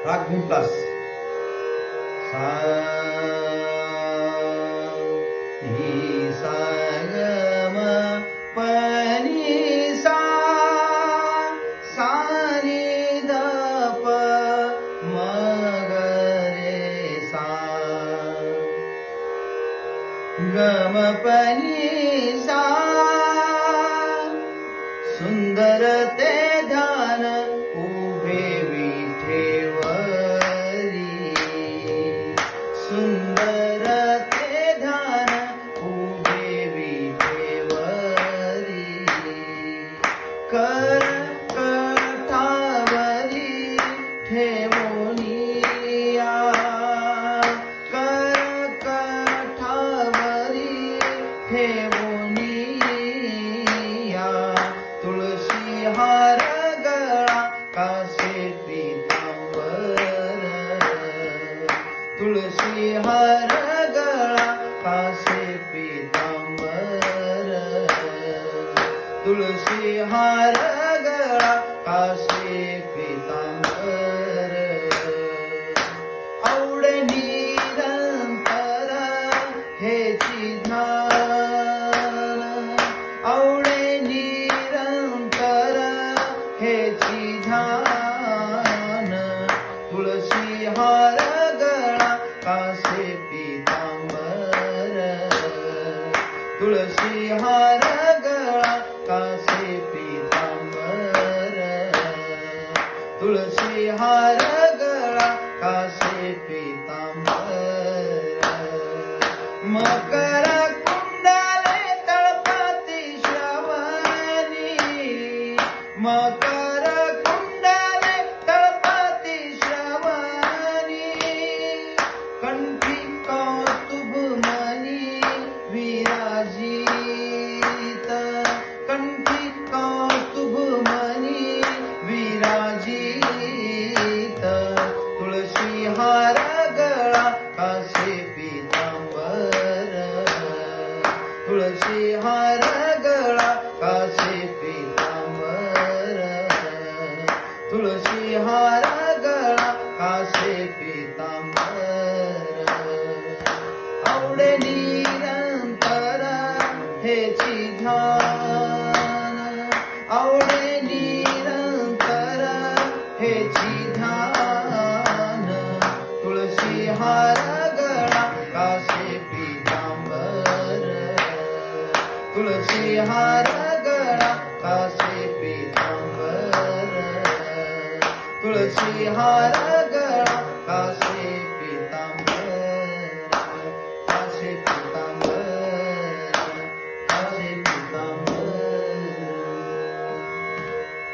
राग मुमताज सा नी सा ग म प नी सा सा नी ध प म ग रे सा ग म प नी सा सुंदर ते ध्यान उभे विठेवरी सुंदर ते ध्यान उभे विठेवरी कर कठावरी ठेवोनिया कर कठावरी ठेवोनिया तुळशी हार गळा कासे पीतांबर तुळशी हार गळा कासे पीतांबर तुळशी हार गळा कासे पीतांबर आवडे निरंतर हेची ध्यान आवडे निरंतर हेची ध्यान तुळशी हार गळा कासे पीतांबर तुळशी हार गळा कासे पीतांबर तुळशी हार गळा कासे पीतांबर मकर कुंडले तळपाती श्रवणी मकर कुंडले तळपाती श्रवणी कंठी कौस्तुभ मणी विराजित कंठी कौस्तुभ मणी विराजित तुळशी हार गळा कासे पीतांबर तुळशी हार गळा कासे पीतांबर तुळशी हार गळा कासे पीतांबर आवडे निरंतर हेची ध्यान आवडे निरंतर हेची ध्यान तुळशी हार गळा कासे पीतांबर तुळशी हार गळा कासे पीतांबर तुळशी हार गळा कासे